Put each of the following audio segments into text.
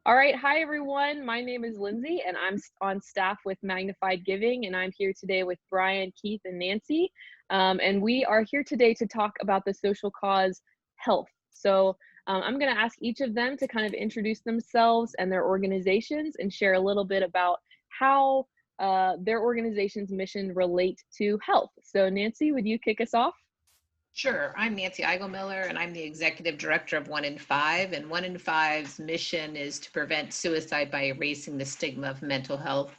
All right, hi everyone. My name is Lindsay, and I'm on staff with Magnified Giving, and I'm here today with Brian, Keith, and Nancy. And we are here today to talk about the social cause health. I'm going to ask each of them to kind of introduce themselves and their organizations and share a little bit about how their organization's mission relate to health. So Nancy, would you kick us off? Sure. I'm Nancy Eigelmiller, and I'm the executive director of One in Five. And One in Five's mission is to prevent suicide by erasing the stigma of mental health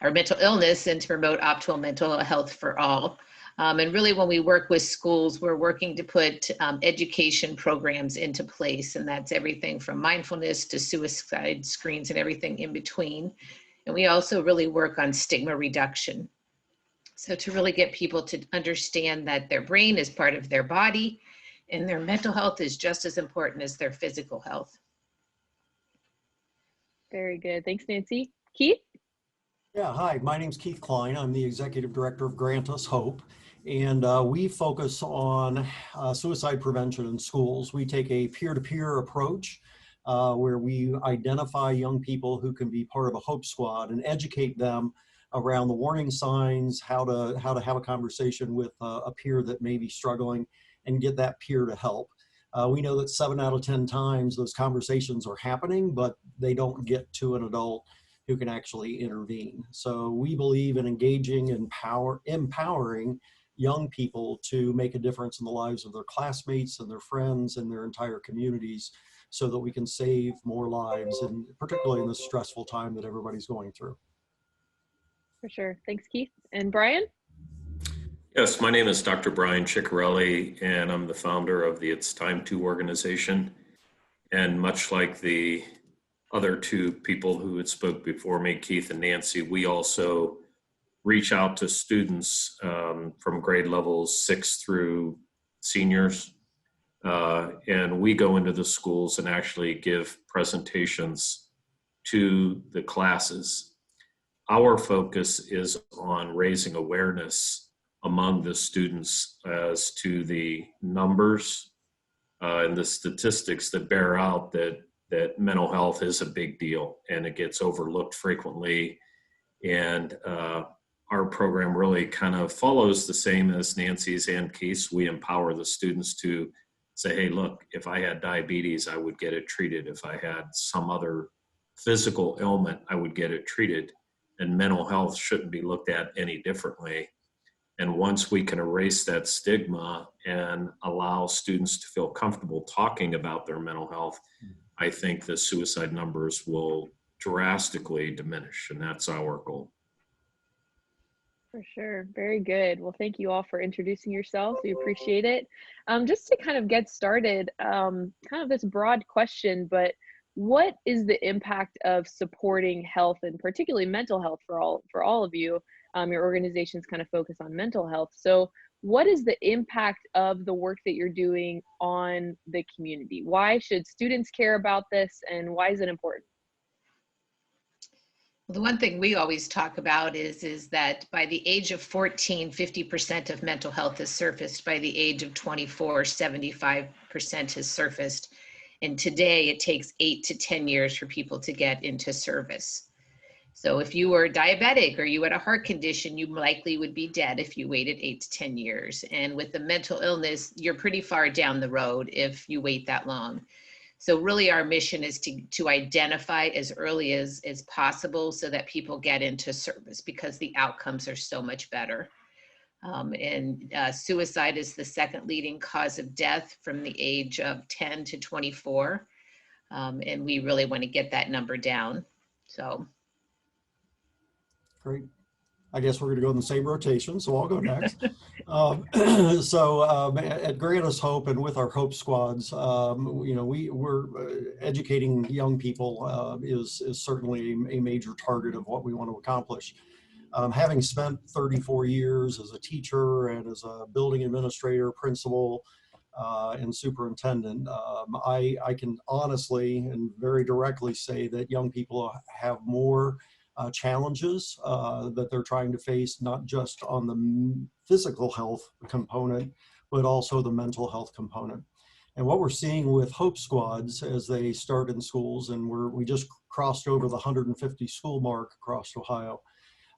or mental illness and to promote optimal mental health for all. And really, when we work with schools, we're working to put education programs into place. And that's everything from mindfulness to suicide screens and everything in between. And we also really work on stigma reduction. So to really get people to understand that their brain is part of their body and their mental health is just as important as their physical health. Very good. Thanks, Nancy. Keith? Yeah, hi, my name's Keith Klein. I'm the executive director of Grant Us Hope, and we focus on suicide prevention in schools. We take a peer-to-peer approach where we identify young people who can be part of a Hope Squad and educate them around the warning signs, how to have a conversation with a peer that may be struggling and get that peer to help. We know that 7 out of 10 times those conversations are happening, but they don't get to an adult who can actually intervene. So we believe in engaging and empowering young people to make a difference in the lives of their classmates and their friends and their entire communities so that we can save more lives, and particularly in this stressful time that everybody's going through. For sure. Thanks, Keith. And Brian? Yes, my name is Dr. Brian Ciccarelli, and I'm the founder of the It's Time To organization. And much like the other two people who had spoke before me, Keith and Nancy, we also reach out to students from grade levels 6 through seniors. And we go into the schools and actually give presentations to the classes. Our focus is on raising awareness among the students as to the numbers and the statistics that bear out that mental health is a big deal and it gets overlooked frequently. And our program really kind of follows the same as Nancy's and Keith's. We empower the students to say, hey, look, if I had diabetes, I would get it treated. If I had some other physical ailment, I would get it treated. And mental health shouldn't be looked at any differently. And once we can erase that stigma and allow students to feel comfortable talking about their mental health, I think the suicide numbers will drastically diminish, and that's our goal. For sure. Very good. Well, thank you all for introducing yourselves. We appreciate it. Just to kind of get started, kind of this broad question, but what is the impact of supporting health and particularly mental health for all of you? Your organizations kind of focus on mental health. So what is the impact of the work that you're doing on the community? Why should students care about this, and why is it important? Well, the one thing we always talk about is that by the age of 14, 50% of mental health has surfaced. By the age of 24, 75% has surfaced. And today it takes 8 to 10 years for people to get into service. So if you were diabetic or you had a heart condition, you likely would be dead if you waited 8 to 10 years. And with the mental illness, you're pretty far down the road if you wait that long. So really our mission is to identify as early as possible so that people get into service because the outcomes are so much better. Suicide is the second leading cause of death from the age of 10 to 24. And we really want to get that number down. So. Great. I guess we're going to go in the same rotation, so I'll go next. At Grant Us Hope and with our Hope Squads, we're educating young people is certainly a major target of what we want to accomplish. Having spent 34 years as a teacher and as a building administrator, principal, and superintendent, I can honestly and very directly say that young people have more challenges that they're trying to face, not just on the physical health component, but also the mental health component. And what we're seeing with Hope Squads as they start in schools, and we just crossed over the 150 school mark across Ohio.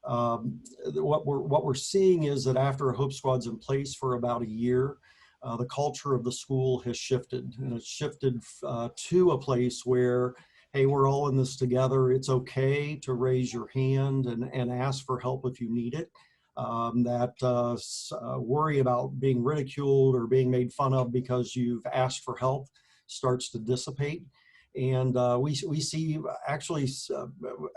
What we're seeing is that after Hope Squad's in place for about a year, the culture of the school has shifted, and it's shifted to a place where, hey, we're all in this together. It's okay to raise your hand and ask for help if you need it. Worry about being ridiculed or being made fun of because you've asked for help starts to dissipate. And we see actually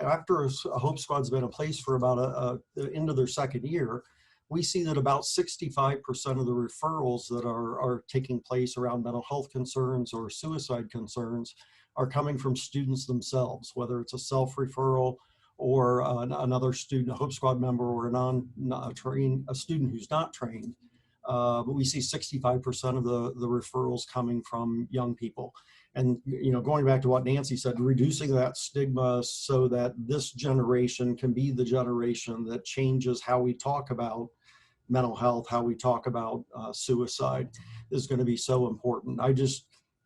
after a Hope Squad's been in place for about the end of their second year, we see that about 65% of the referrals that are taking place around mental health concerns or suicide concerns are coming from students themselves, whether it's a self-referral or another student, a Hope Squad member, or a student who's not trained. But we see 65% of the referrals coming from young people. And, you know, going back to what Nancy said, reducing that stigma so that this generation can be the generation that changes how we talk about mental health, how we talk about suicide is going to be so important.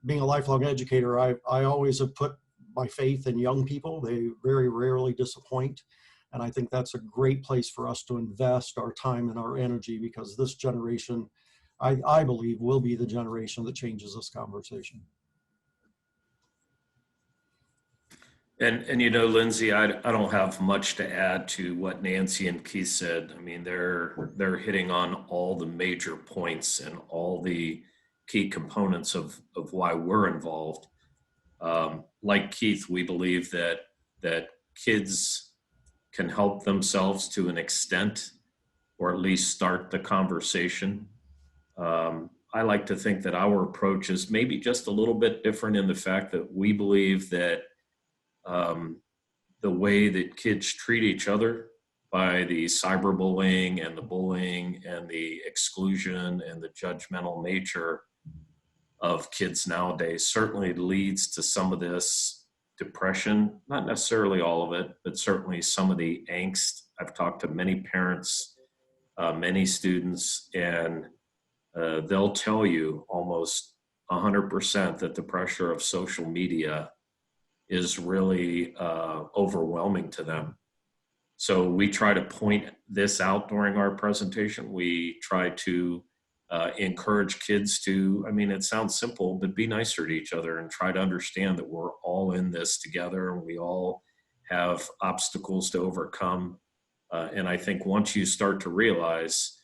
Being a lifelong educator, I always have put my faith in young people. They very rarely disappoint. And I think that's a great place for us to invest our time and our energy, because this generation, I believe, will be the generation that changes this conversation. And you know, Lindsay, I don't have much to add to what Nancy and Keith said. I mean, they're hitting on all the major points and all the key components of why we're involved. Like Keith, we believe that kids can help themselves to an extent, or at least start the conversation. I like to think that our approach is maybe just a little bit different in the fact that we believe that the way that kids treat each other by the cyberbullying and the bullying and the exclusion and the judgmental nature of kids nowadays certainly leads to some of this depression, not necessarily all of it, but certainly some of the angst. I've talked to many parents, many students, and they'll tell you almost 100% that the pressure of social media is really overwhelming to them. So we try to point this out during our presentation. We try to encourage kids to, I mean, it sounds simple, but be nicer to each other and try to understand that we're all in this together and we all have obstacles to overcome. And I think once you start to realize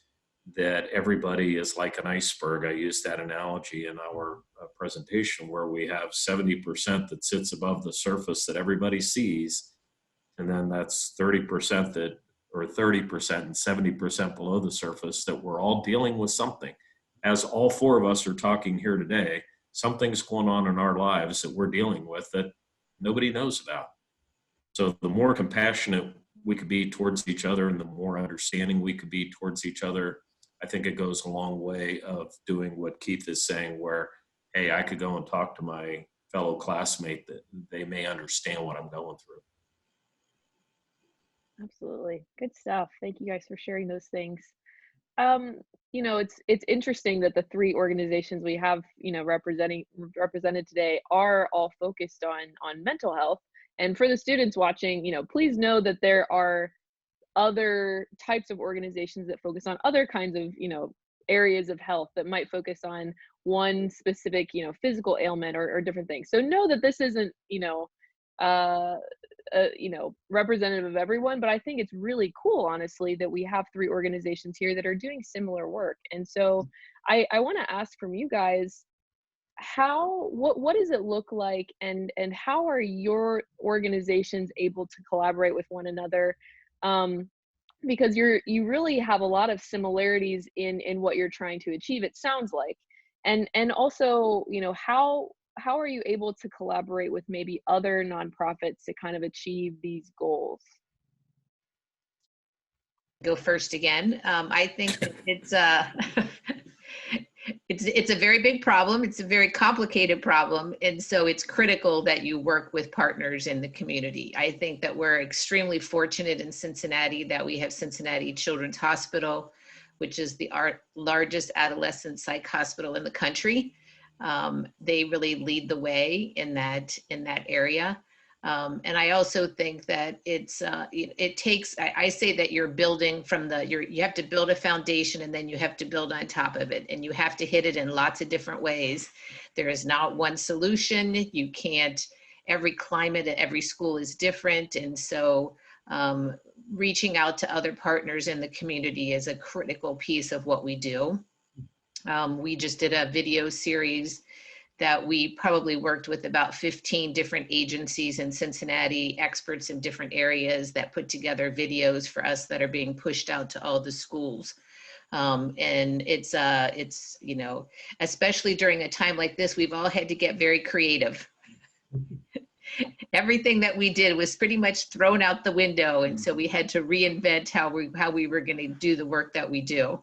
that everybody is like an iceberg, I used that analogy in our presentation, where we have 70% that sits above the surface that everybody sees, and then that's 30% or 30% and 70% below the surface that we're all dealing with something. As all four of us are talking here today, something's going on in our lives that we're dealing with that nobody knows about. So the more compassionate we could be towards each other and the more understanding we could be towards each other, I think it goes a long way of doing what Keith is saying, where, hey, I could go and talk to my fellow classmate that they may understand what I'm going through. Absolutely. Good stuff. Thank you guys for sharing those things. You know, it's interesting that the three organizations we have, you know, represented today are all focused on mental health. And for the students watching, you know, please know that there are other types of organizations that focus on other kinds of, you know, areas of health that might focus on one specific, you know, physical ailment or different things. So know that this isn't, you know, representative of everyone, but I think it's really cool, honestly, that we have three organizations here that are doing similar work. And so I want to ask from you guys, what does it look like, and how are your organizations able to collaborate with one another? Because you really have a lot of similarities in what you're trying to achieve, it sounds like. And also, you know, how are you able to collaborate with maybe other nonprofits to kind of achieve these goals? Go first again. I think that it's a very big problem. It's a very complicated problem. And so it's critical that you work with partners in the community. I think that we're extremely fortunate in Cincinnati that we have Cincinnati Children's Hospital, which is the largest adolescent psych hospital in the country. They really lead the way in that area. And I also think that it takes, I say that you're building from you have to build a foundation and then you have to build on top of it, and you have to hit it in lots of different ways. There is not one solution. You can't, every climate at every school is different. And so reaching out to other partners in the community is a critical piece of what we do. We just did a video series that we probably worked with about 15 different agencies in Cincinnati, experts in different areas that put together videos for us that are being pushed out to all the schools. And it's, you know, especially during a time like this, we've all had to get very creative. Everything that we did was pretty much thrown out the window. And so we had to reinvent how we were going to do the work that we do.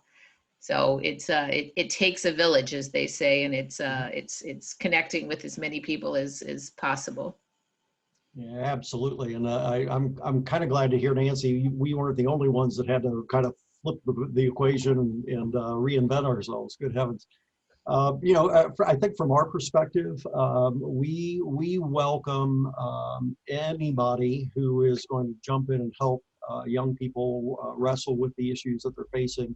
So it takes a village, as they say, and it's connecting with as many people as possible. Yeah, absolutely. And I'm kind of glad to hear, Nancy, we weren't the only ones that had to kind of flip the equation and reinvent ourselves. Good heavens. You know, I think from our perspective, we welcome anybody who is going to jump in and help young people wrestle with the issues that they're facing.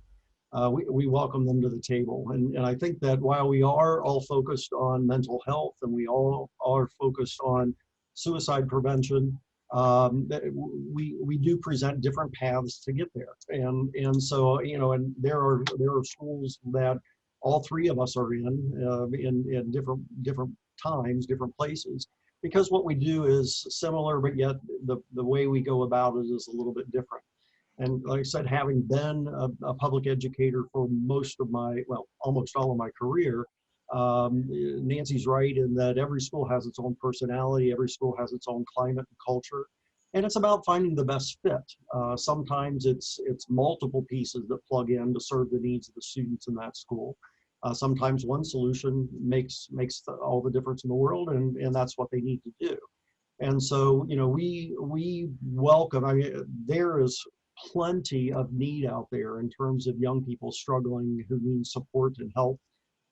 We welcome them to the table. And I think that while we are all focused on mental health and we all are focused on suicide prevention, we do present different paths to get there. And so, you know, and there are schools that all three of us are in different times, different places, because what we do is similar, but yet the way we go about it is a little bit different. And like I said, having been a public educator for most of my, well, almost all of my career, Nancy's right in that every school has its own personality, every school has its own climate and culture, and it's about finding the best fit. Sometimes it's multiple pieces that plug in to serve the needs of the students in that school. Sometimes one solution makes all the difference in the world, and that's what they need to do. And so, you know, we welcome, I mean, there is plenty of need out there in terms of young people struggling who need support and help.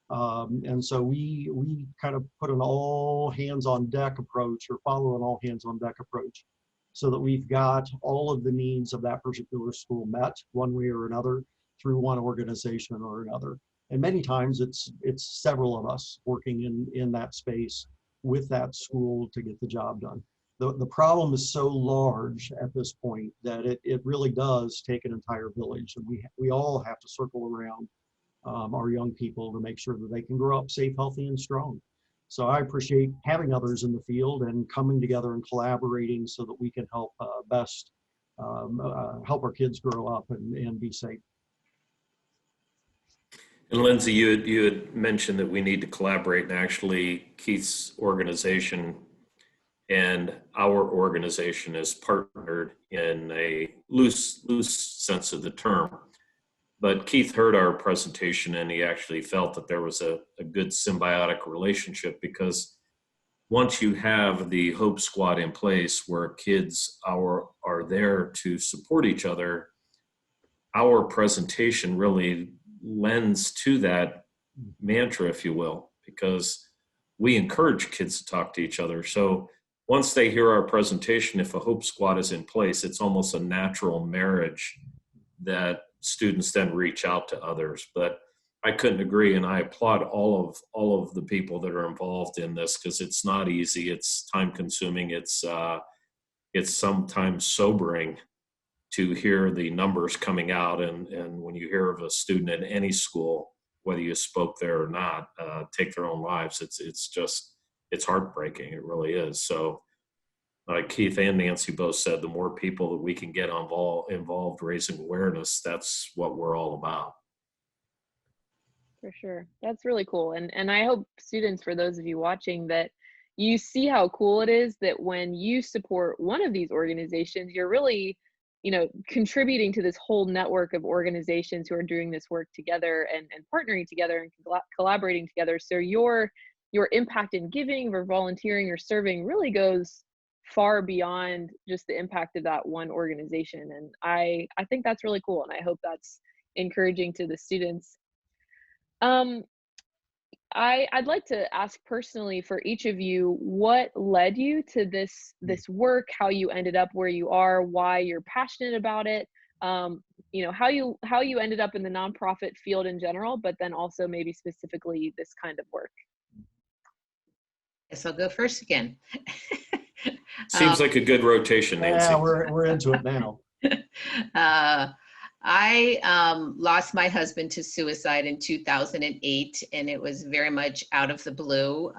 And so we kind of put an all hands on deck approach, or follow an all hands on deck approach, so that we've got all of the needs of that particular school met one way or another through one organization or another. And many times it's several of us working in that space with that school to get the job done. The problem is so large at this point that it really does take an entire village, and we all have to circle around our young people to make sure that they can grow up safe, healthy, and strong. So I appreciate having others in the field and coming together and collaborating so that we can help best help our kids grow up and be safe. And Lindsay, you had mentioned that we need to collaborate, and actually Keith's organization and our organization is partnered in a loose sense of the term. But Keith heard our presentation and he actually felt that there was a good symbiotic relationship, because once you have the Hope Squad in place where kids are there to support each other, our presentation really lends to that mantra, if you will, because we encourage kids to talk to each other. So once they hear our presentation, if a Hope Squad is in place, it's almost a natural marriage that students then reach out to others. But I couldn't agree, and I applaud all of the people that are involved in this, because it's not easy. It's time consuming. It's sometimes sobering to hear the numbers coming out, and when you hear of a student in any school, whether you spoke there or not, take their own lives, it's heartbreaking. It really is. So like Keith and Nancy both said, the more people that we can get involved raising awareness, that's what we're all about. For sure. That's really cool. And I hope students, for those of you watching, that you see how cool it is that when you support one of these organizations, you're really, you know, contributing to this whole network of organizations who are doing this work together and partnering together and collaborating together. So your impact in giving or volunteering or serving really goes far beyond just the impact of that one organization. And I think that's really cool. And I hope that's encouraging to the students. I'd like to ask personally for each of you, what led you to this work, how you ended up where you are, why you're passionate about it, how you ended up in the nonprofit field in general, but then also maybe specifically this kind of work. Guess I'll go first again. Seems like a good rotation, Nancy. Yeah, we're into it now. uh, I lost my husband to suicide in 2008, and it was very much out of the blue.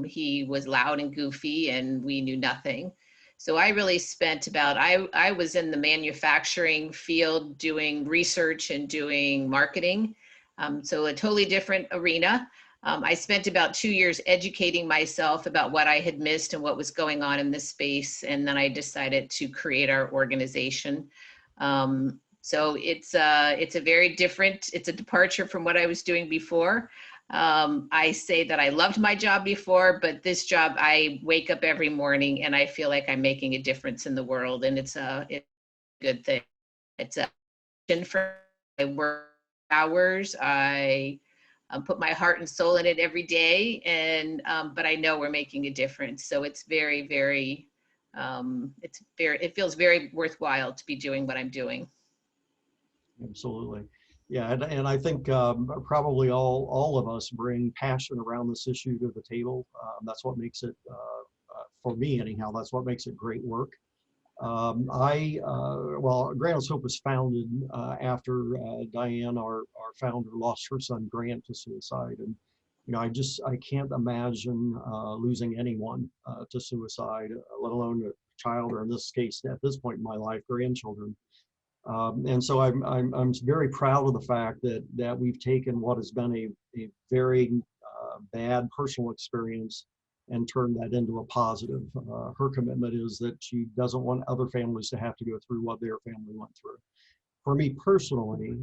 He was loud and goofy, and we knew nothing. So I really spent I was in the manufacturing field doing research and doing marketing. So a totally different arena. I spent about 2 years educating myself about what I had missed and what was going on in this space. And then I decided to create our organization. So it's a very different, it's a departure from what I was doing before. I say that I loved my job before, but this job, I wake up every morning and I feel like I'm making a difference in the world, and it's a good thing. It's a for my work hours. I put my heart and soul in it every day, and but I know we're making a difference. So it's very, very, it feels very worthwhile to be doing what I'm doing. Absolutely. Yeah, and I think probably all of us bring passion around this issue to the table. That's what makes it, for me anyhow, that's what makes it great work. Well, Grantless Hope was founded after Diane, our founder, lost her son Grant to suicide. And, I can't imagine losing anyone to suicide, let alone a child, or in this case, at this point in my life, grandchildren. And so I'm very proud of the fact that we've taken what has been a very bad personal experience and turned that into a positive. Her commitment is that she doesn't want other families to have to go through what their family went through. For me personally,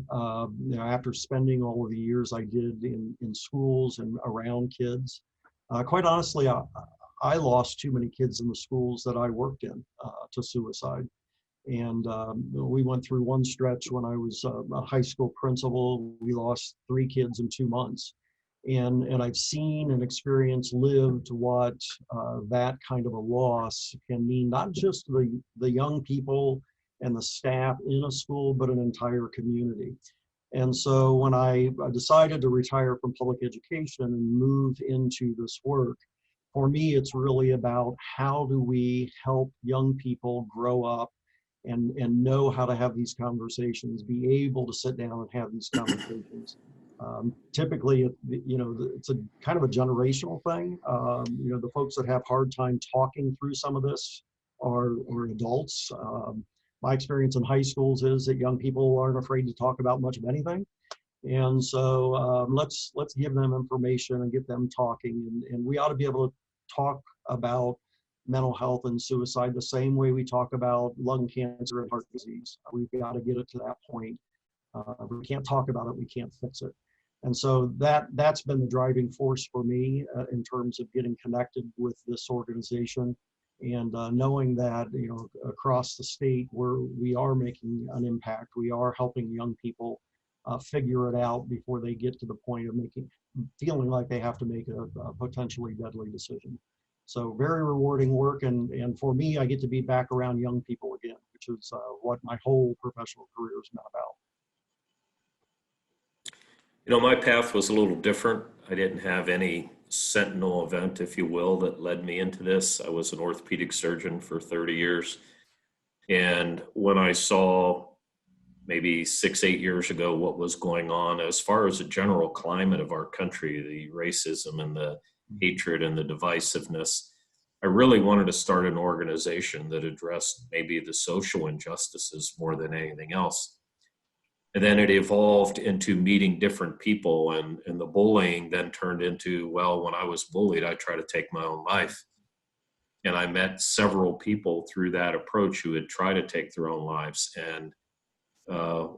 after spending all of the years I did in schools and around kids, quite honestly, I lost too many kids in the schools that I worked in to suicide. And we went through one stretch when I was a high school principal. We lost 3 kids in 2 months. And I've seen and experienced, lived what that kind of a loss can mean, not just the young people and the staff in a school, but an entire community. And so when I decided to retire from public education and move into this work, for me, it's really about how do we help young people grow up and know how to have these conversations, be able to sit down and have these conversations. Typically, it's a kind of a generational thing. The folks that have hard time talking through some of this are adults. My experience in high schools is that young people aren't afraid to talk about much of anything. And so let's give them information and get them talking. And we ought to be able to talk about mental health and suicide the same way we talk about lung cancer and heart disease. We've got to get it to that point. If we can't talk about it, we can't fix it. And so that's been the driving force for me in terms of getting connected with this organization, and knowing that across the state we are making an impact. We are helping young people figure it out before they get to the point of feeling like they have to make a potentially deadly decision. So very rewarding work, and for me, I get to be back around young people again, which is what my whole professional career has been about. My path was a little different. I didn't have any sentinel event, if you will, that led me into this. I was an orthopedic surgeon for 30 years. And when I saw maybe 6-8 years ago what was going on as far as the general climate of our country, the racism and the hatred and the divisiveness, I really wanted to start an organization that addressed maybe the social injustices more than anything else. And then it evolved into meeting different people, and the bullying then turned into, well, when I was bullied, I tried to take my own life. And I met several people through that approach who had tried to take their own lives. And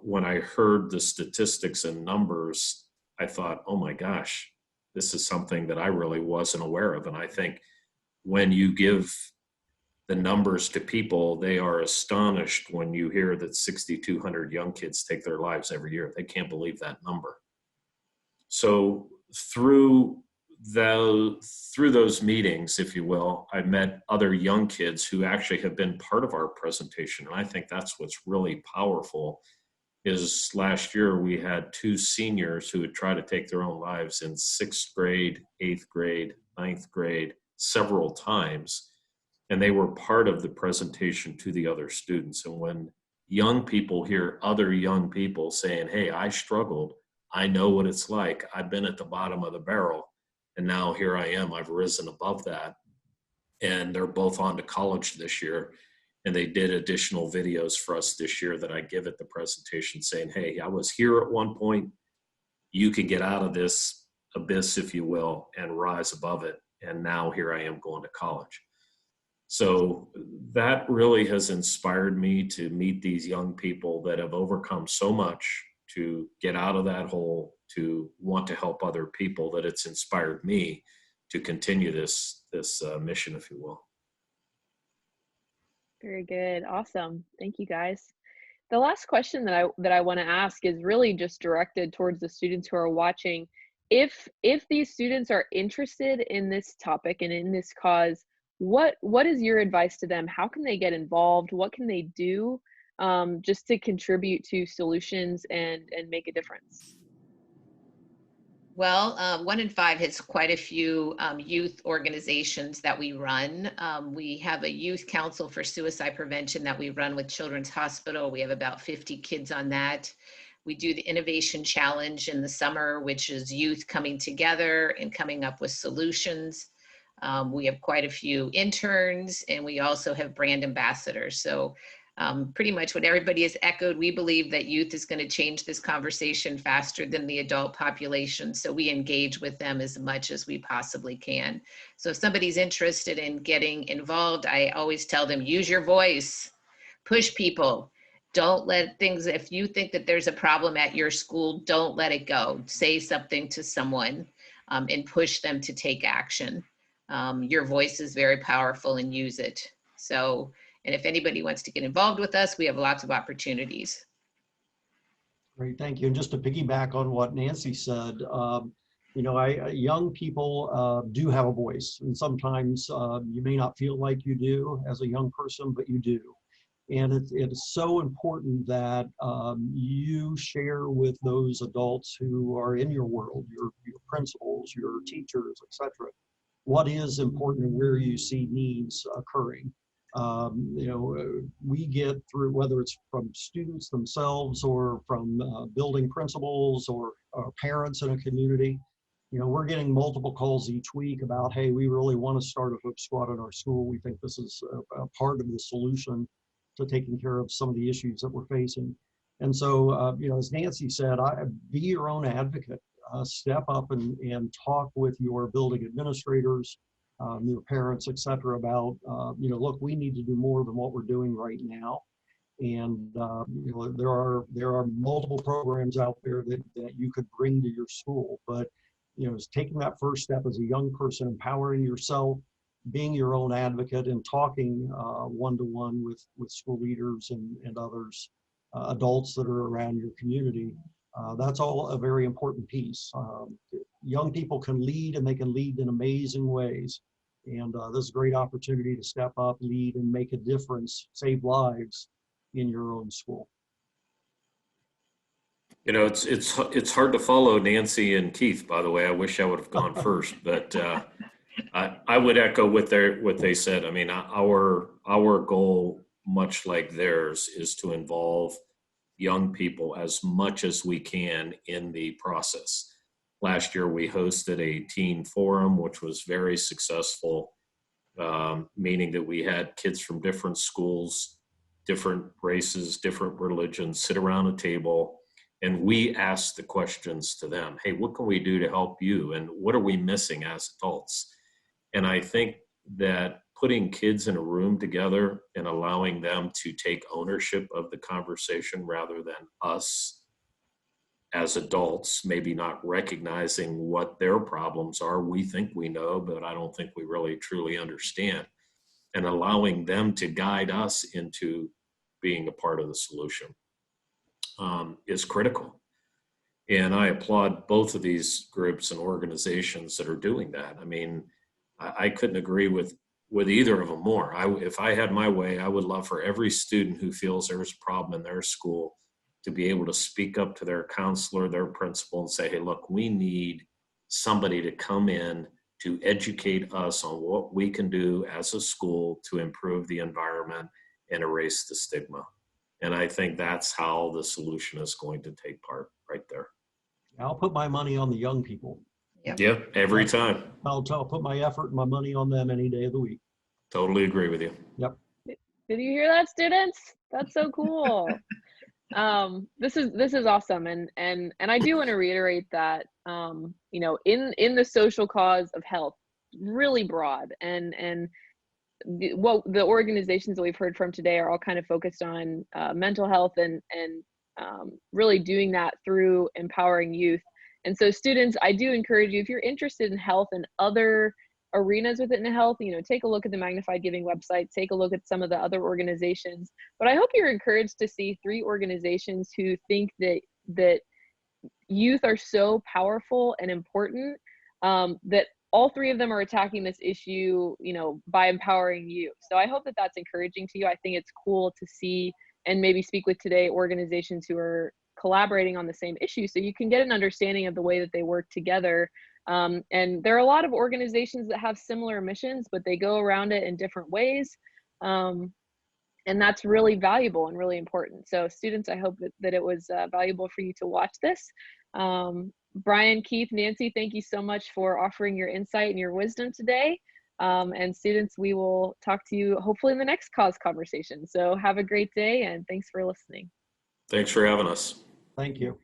when I heard the statistics and numbers, I thought, oh my gosh, this is something that I really wasn't aware of. And I think when you give the numbers to people, they are astonished when you hear that 6,200 young kids take their lives every year. They can't believe that number. So through through those meetings, if you will, I met other young kids who actually have been part of our presentation. And I think that's what's really powerful is last year we had two seniors who would try to take their own lives in 6th grade, 8th grade, 9th grade, several times. And they were part of the presentation to the other students. And when young people hear other young people saying, hey, I struggled, I know what it's like, I've been at the bottom of the barrel, and now here I am, I've risen above that. And they're both on to college this year. And they did additional videos for us this year that I give at the presentation saying, hey, I was here at one point. You could get out of this abyss, if you will, and rise above it. And now here I am going to college. So that really has inspired me to meet these young people that have overcome so much to get out of that hole, to want to help other people, that it's inspired me to continue this mission, if you will. Very good. Awesome. Thank you, guys. The last question that I want to ask is really just directed towards the students who are watching. If these students are interested in this topic and in this cause, what is your advice to them? How can they get involved? What can they do just to contribute to solutions and make a difference? Well, 1 in 5 has quite a few youth organizations that we run. We have a youth council for suicide prevention that we run with Children's Hospital. We have about 50 kids on that. We do the Innovation Challenge in the summer, which is youth coming together and coming up with solutions. We have quite a few interns, and we also have brand ambassadors. So pretty much what everybody has echoed, we believe that youth is going to change this conversation faster than the adult population. So we engage with them as much as we possibly can. So if somebody's interested in getting involved, I always tell them, use your voice, push people. Don't let things, if you think that there's a problem at your school, don't let it go. Say something to someone and push them to take action. Your voice is very powerful, and use it. So, and if anybody wants to get involved with us, we have lots of opportunities. Great, thank you. And just to piggyback on what Nancy said, you know, young people do have a voice, and sometimes you may not feel like you do as a young person, but you do. And it is so important that you share with those adults who are in your world, your principals, your teachers, etc., what is important and where you see needs occurring. You know, we get through, whether it's from students themselves or from building principals or parents in a community, you know, we're getting multiple calls each week about, hey, we really want to start a hook squad in our school. We think this is a part of the solution to taking care of some of the issues that we're facing. And so, you know, as Nancy said, be your own advocate. Step up and talk with your building administrators, your parents, et cetera, about, you know, look, we need to do more than what we're doing right now. And, you know, there are multiple programs out there that you could bring to your school. But, you know, it's taking that first step as a young person, empowering yourself, being your own advocate, and talking one-to-one with school leaders and others, adults that are around your community. That's all a very important piece. Young people can lead, and they can lead in amazing ways. And this is a great opportunity to step up, lead, and make a difference, save lives in your own school. You know, it's hard to follow Nancy and Keith, by the way. I wish I would have gone first, but I would echo what they said. I mean, our goal, much like theirs, is to involve young people as much as we can in the process. Last year, we hosted a teen forum, which was very successful, meaning that we had kids from different schools, different races, different religions sit around a table, and we asked the questions to them. Hey, what can we do to help you? And what are we missing as adults? And I think that putting kids in a room together and allowing them to take ownership of the conversation rather than us as adults, maybe not recognizing what their problems are. We think we know, but I don't think we really truly understand. And allowing them to guide us into being a part of the solution is critical. And I applaud both of these groups and organizations that are doing that. I mean, I couldn't agree with either of them more. If I had my way, I would love for every student who feels there's a problem in their school to be able to speak up to their counselor, their principal, and say, hey, look, we need somebody to come in to educate us on what we can do as a school to improve the environment and erase the stigma. And I think that's how the solution is going to take part right there. I'll put my money on the young people. Yep, every time. I'll put my effort and my money on them any day of the week. Totally agree with you. Yep. Did you hear that, students? That's so cool. This is awesome, and I do want to reiterate that you know, in the social cause of health, really broad, and what the organizations that we've heard from today are all kind of focused on mental health and really doing that through empowering youth. And so students, I do encourage you, if you're interested in health and other arenas within health, you know, take a look at the Magnified Giving website, take a look at some of the other organizations. But I hope you're encouraged to see 3 organizations who think that youth are so powerful and important, that all 3 of them are attacking this issue, you know, by empowering you. So I hope that that's encouraging to you. I think it's cool to see and maybe speak with today organizations who are collaborating on the same issue, so you can get an understanding of the way that they work together. And there are a lot of organizations that have similar missions, but they go around it in different ways. And that's really valuable and really important. So students, I hope that it was valuable for you to watch this. Brian, Keith, Nancy, thank you so much for offering your insight and your wisdom today. And students, we will talk to you hopefully in the next cause conversation. So have a great day, and thanks for listening. Thanks for having us. Thank you.